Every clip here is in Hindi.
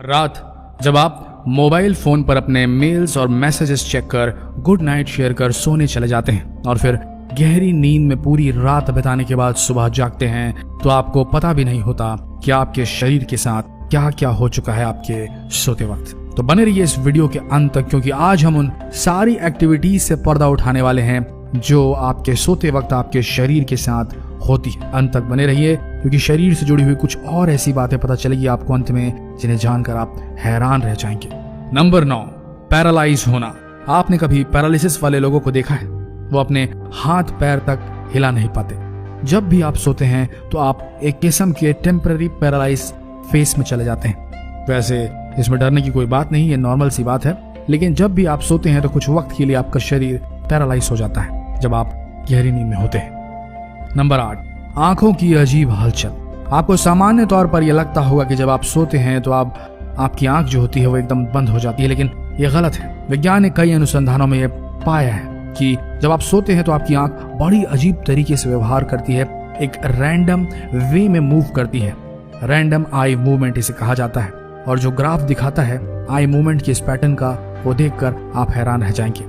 रात जब आप मोबाइल फोन पर अपने मेल्स और मैसेजेस चेक कर गुड नाइट शेयर कर सोने चले जाते हैं और फिर गहरी नींद में पूरी रात बिताने के बाद सुबह जागते हैं तो आपको पता भी नहीं होता कि आपके शरीर के साथ क्या क्या हो चुका है आपके सोते वक्त। तो बने रहिए इस वीडियो के अंत तक, क्योंकि आज हम उन सारी एक्टिविटीज से पर्दा उठाने वाले हैं जो आपके सोते वक्त आपके शरीर के साथ होती है। अंत तक बने रहिए, क्योंकि शरीर से जुड़ी हुई कुछ और ऐसी बातें पता चलेगी आपको अंत में, जिन्हें जानकर आप हैरान रह जाएंगे। नंबर 9, पैरालाइज होना। आपने कभी पैरालिसिस वाले लोगों को देखा है? वो अपने हाथ पैर तक हिला नहीं पाते। जब भी आप सोते हैं तो आप एक किस्म के टेम्पररी पैरालाइज फेस में चले जाते हैं। वैसे इसमें डरने की कोई बात नहीं है, नॉर्मल सी बात है, लेकिन जब भी आप सोते हैं तो कुछ वक्त के लिए आपका शरीर पैरालाइज हो जाता है जब आप गहरी नींद में होते हैं। नंबर 8, आंखों की अजीब हलचल। आपको सामान्य तौर पर यह लगता होगा कि जब आप सोते हैं तो आपकी आंख जो होती है वो एकदम बंद हो जाती है, लेकिन यह गलत है। विज्ञान ने कई अनुसंधानों में यह पाया है कि जब आप सोते हैं तो आपकी आंख बड़ी अजीब तरीके से व्यवहार करती है, एक रैंडम वे में मूव करती है। रैंडम आई मूवमेंट इसे कहा जाता है, और जो ग्राफ दिखाता है आई मूवमेंट के इस पैटर्न का, वो देखकर आप हैरान रह जाएंगे।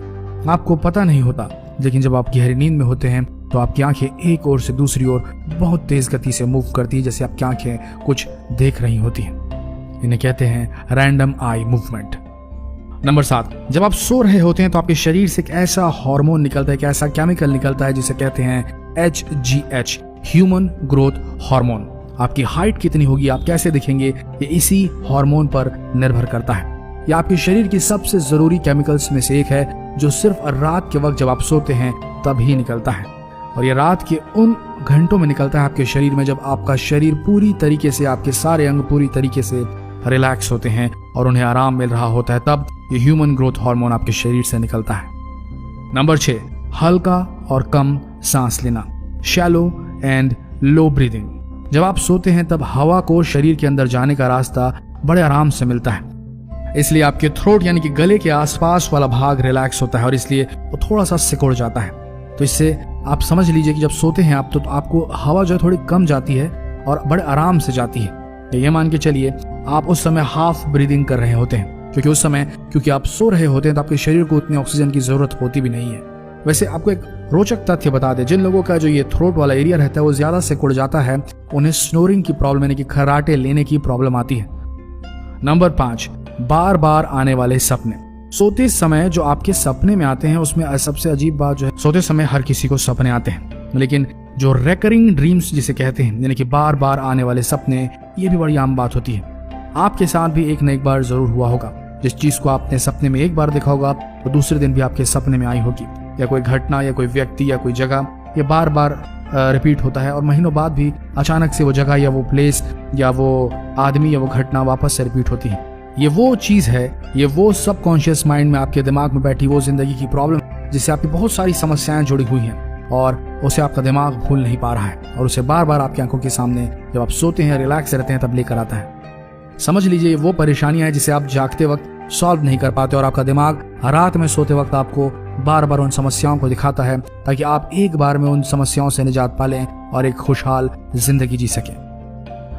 आपको पता नहीं होता, लेकिन जब आप गहरी नींद में होते हैं तो आपकी आंखें एक ओर से दूसरी ओर बहुत तेज गति से मूव करती है, जैसे आपकी आंखें कुछ देख रही होती हैं। इन्हें कहते हैं रैंडम आई मूवमेंट। नंबर 7, जब आप सो रहे होते हैं तो आपके शरीर से एक ऐसा हार्मोन निकलता है, एक ऐसा केमिकल निकलता है जिसे कहते हैं HGH, ह्यूमन ग्रोथ हार्मोन। आपकी हाइट कितनी होगी, आप कैसे दिखेंगे, ये इसी हार्मोन पर निर्भर करता है। यह आपके शरीर की सबसे जरूरी केमिकल्स में से एक है, जो सिर्फ रात के वक्त जब आप सोते हैं तब ही निकलता है, और यह रात के उन घंटों में निकलता है आपके शरीर में जब आपका शरीर पूरी तरीके से, आपके सारे अंग पूरी तरीके से रिलैक्स होते हैं और उन्हें आराम मिल रहा होता है, तब ये ह्यूमन ग्रोथ हार्मोन आपके शरीर से निकलता है। नंबर 6, हल्का और कम सांस लेना, शैलो एंड लो ब्रीदिंग। जब आप सोते हैं तब हवा को शरीर के अंदर जाने का रास्ता बड़े आराम से मिलता है, इसलिए आपके थ्रोट यानी कि गले के आसपास वाला भाग रिलैक्स होता है और इसलिए वो थोड़ा सा सिकुड़ जाता है। तो इससे आप समझ लीजिए कि जब सोते हैं आप तो आपको हवा जो है थोड़ी कम जाती है और बड़े आराम से जाती है। ये मान के चलिए आप उस समय हाफ ब्रीदिंग कर रहे होते हैं, क्योंकि उस समय क्योंकि आप सो रहे होते हैं तो आपके शरीर को उतनी ऑक्सीजन की जरूरत होती भी नहीं है। वैसे आपको एक रोचक तथ्य बता दें, जिन लोगों का जो ये थ्रोट वाला एरिया रहता है वो ज्यादा सिकुड़ जाता है, उन्हें स्नोरिंग की प्रॉब्लम यानी कि खर्राटे लेने की प्रॉब्लम आती है। नंबर 5, बार बार आने वाले सपने। सोते समय जो आपके सपने में आते हैं उसमें सबसे अजीब बात जो है, सोते समय हर किसी को सपने आते हैं, लेकिन जो रेकरिंग ड्रीम्स जिसे कहते हैं यानी कि बार बार आने वाले सपने, ये भी बड़ी आम बात होती है। आपके साथ भी एक न एक बार जरूर हुआ होगा। जिस चीज को आपने सपने में एक बार देखा होगा वो दूसरे दिन भी आपके सपने में आई होगी, या कोई घटना या कोई व्यक्ति या कोई जगह, ये बार बार रिपीट होता है और महीनों बाद भी अचानक से वो जगह या वो प्लेस या वो आदमी या वो घटना वापस से रिपीट होती है। ये वो चीज है, ये वो सबकॉन्शियस माइंड में आपके दिमाग में बैठी वो जिंदगी की प्रॉब्लम जिससे आपकी बहुत सारी समस्याएं जुड़ी हुई हैं और उसे आपका दिमाग भूल नहीं पा रहा है, और उसे बार बार आपकी आंखों के सामने जब आप सोते हैं रिलैक्स रहते हैं तब लेकर आता है। समझ लीजिए ये वो परेशानियां हैं जिसे आप जागते वक्त सॉल्व नहीं कर पाते, और आपका दिमाग रात में सोते वक्त आपको बार बार उन समस्याओं को दिखाता है ताकि आप एक बार में उन समस्याओं से निजात पा लें और एक खुशहाल जिंदगी जी सकें।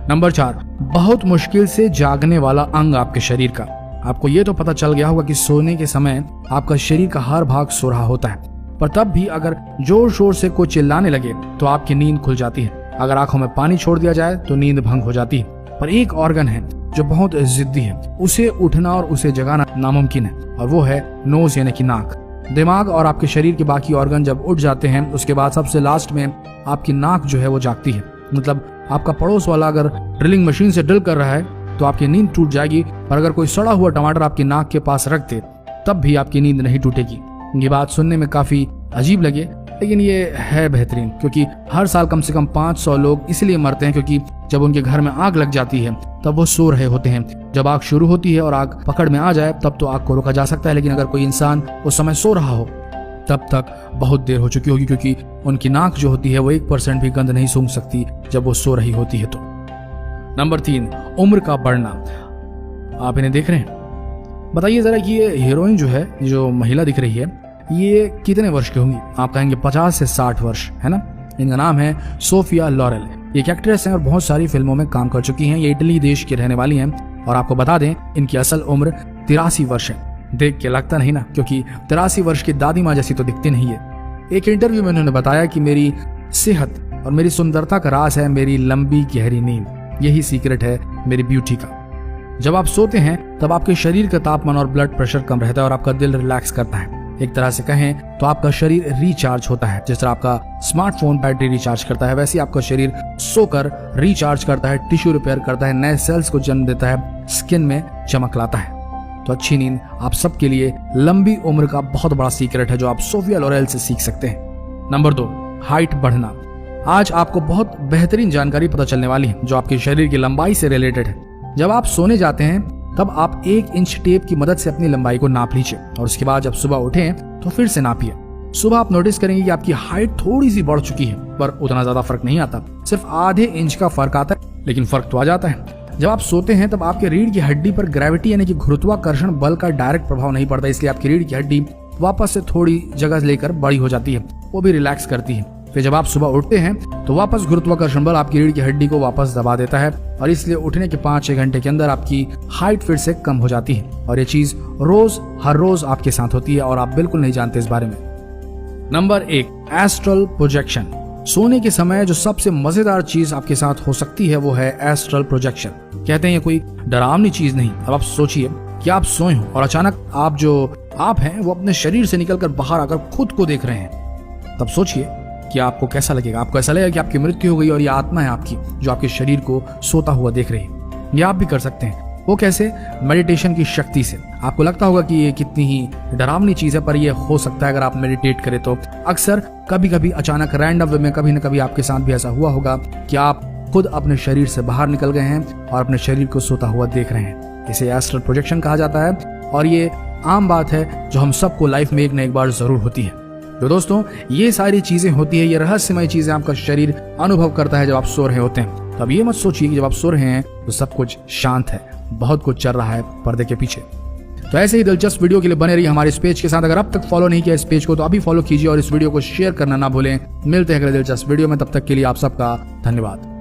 नंबर 4, बहुत मुश्किल से जागने वाला अंग आपके शरीर का। आपको ये तो पता चल गया होगा कि सोने के समय आपका शरीर का हर भाग सो रहा होता है, पर तब भी अगर जोर शोर से कोई चिल्लाने लगे तो आपकी नींद खुल जाती है। अगर आंखों में पानी छोड़ दिया जाए तो नींद भंग हो जाती है। पर एक ऑर्गन है जो बहुत जिद्दी है, उसे उठना और उसे जगाना नामुमकिन है, और वो है नोज यानी कि नाक। दिमाग और आपके शरीर के बाकी ऑर्गन जब उठ जाते हैं उसके बाद सबसे लास्ट में आपकी नाक जो है वो जागती है। मतलब आपका पड़ोस वाला अगर ड्रिलिंग मशीन से ड्रिल कर रहा है तो आपकी नींद टूट जाएगी, पर अगर कोई सड़ा हुआ टमाटर आपकी नाक के पास रख दे तब भी आपकी नींद नहीं टूटेगी। ये बात सुनने में काफी अजीब लगे, लेकिन ये है बेहतरीन, क्योंकि हर साल कम से कम 500 लोग इसलिए मरते हैं क्योंकि जब उनके घर में आग लग जाती है तब वो सो रहे होते हैं। जब आग शुरू होती है और आग पकड़ में आ जाए तब तो आग को रोका जा सकता है, लेकिन अगर कोई इंसान उस समय सो रहा हो तब तक बहुत देर हो चुकी होगी, क्योंकि उनकी नाक जो होती है वो 1% भी गंध नहीं सूंघ सकती जब वो सो रही होती है। तो नंबर 3, उम्र का बढ़ना। आप इन्हें देख रहे हैं, बताइए जरा कि ये हीरोइन जो है, जो महिला दिख रही है, ये कितने वर्ष की होंगी? आप कहेंगे 50 से 60 वर्ष, है ना। इनका नाम है सोफिया लॉरेल। ये एक एक्ट्रेस हैं और बहुत सारी फिल्मों में काम कर चुकी हैं। ये इटली देश की रहने वाली हैं। और आपको बता दें इनकी असल उम्र 83 वर्ष है। देख के लगता नहीं ना, क्योंकि 83 वर्ष की दादी माँ जैसी तो दिखती नहीं है। एक इंटरव्यू में उन्होंने बताया कि मेरी सेहत और मेरी सुंदरता का राज है मेरी लंबी गहरी नींद, यही सीक्रेट है मेरी ब्यूटी का। जब आप सोते हैं तब आपके शरीर का तापमान और ब्लड प्रेशर कम रहता है और आपका दिल रिलैक्स करता है। एक तरह से कहें तो आपका शरीर रिचार्ज होता है। जिस तरह आपका स्मार्टफोन बैटरी रिचार्ज करता है, वैसे आपका शरीर सोकर रिचार्ज करता है, टिश्यू रिपेयर करता है, नए सेल्स को जन्म देता है, स्किन में चमक लाता है। तो अच्छी नींद आप सबके लिए लंबी उम्र का बहुत बड़ा सीक्रेट है जो आप सोफिया लोरेल से सीख सकते हैं। नंबर 2, हाइट बढ़ना। आज आपको बहुत बेहतरीन जानकारी पता चलने वाली है जो आपके शरीर की लंबाई से रिलेटेड है। जब आप सोने जाते हैं तब आप 1 इंच टेप की मदद से अपनी लंबाई को नाप लीजिए और उसके बाद जब सुबह उठें तो फिर से नापिए। सुबह आप नोटिस करेंगे कि आपकी हाइट थोड़ी सी बढ़ चुकी है, पर उतना ज्यादा फर्क नहीं आता, सिर्फ आधे इंच का फर्क आता है, लेकिन फर्क तो आ जाता है। जब आप सोते हैं तब आपके रीढ़ की हड्डी पर ग्रेविटी यानी कि गुरुत्वाकर्षण बल का डायरेक्ट प्रभाव नहीं पड़ता, इसलिए आपकी रीढ़ की हड्डी वापस से थोड़ी जगह लेकर बड़ी हो जाती है, वो भी रिलैक्स करती है। फिर जब आप सुबह उठते हैं तो वापस गुरुत्वाकर्षण बल आपकी रीढ़ की हड्डी को वापस दबा देता है और इसलिए उठने के 5-6 घंटे के अंदर आपकी हाइट फिर से कम हो जाती है। और ये चीज हर रोज आपके साथ होती है और आप बिल्कुल नहीं जानते इस बारे में। Number 1, astral projection. सोने के समय जो सबसे मजेदार चीज आपके साथ हो सकती है वो है एस्ट्रल प्रोजेक्शन। कहते हैं ये कोई डरावनी चीज नहीं। अब आप सोचिए कि आप सोए हो और अचानक आप हैं वो अपने शरीर से निकलकर बाहर आकर खुद को देख रहे हैं। तब सोचिए कि आपको कैसा लगेगा। आपको ऐसा लगेगा कि आपकी मृत्यु हो गई और ये आत्मा है आपकी जो आपके शरीर को सोता हुआ देख रही है। ये आप भी कर सकते हैं। वो कैसे? मेडिटेशन की शक्ति से। आपको लगता होगा कि ये कितनी ही डरावनी चीज है, पर ये हो सकता है अगर आप मेडिटेट करें तो। अक्सर कभी कभी अचानक रैंडम वे में कभी न कभी आपके साथ भी ऐसा हुआ होगा कि आप खुद अपने शरीर से बाहर निकल गए हैं और अपने शरीर को सोता हुआ देख रहे हैं। इसे एस्ट्रल प्रोजेक्शन कहा जाता है और ये आम बात है जो हम सबको लाइफ में एक न एक बार जरूर होती है। तो दोस्तों ये सारी चीजें होती है, ये रहस्यमय चीजें आपका शरीर अनुभव करता है जब आप सो रहे होते हैं। तो अब ये मत सोचिए कि जब आप सो रहे हैं तो सब कुछ शांत है, बहुत कुछ चल रहा है पर्दे के पीछे। तो ऐसे ही दिलचस्प वीडियो के लिए बने रहिए हमारे इस पेज के साथ। अगर अब तक फॉलो नहीं किया इस पेज को तो अभी फॉलो कीजिए और इस वीडियो को शेयर करना ना भूलें। मिलते हैं अगले दिलचस्प वीडियो में, तब तक के लिए आप सबका धन्यवाद।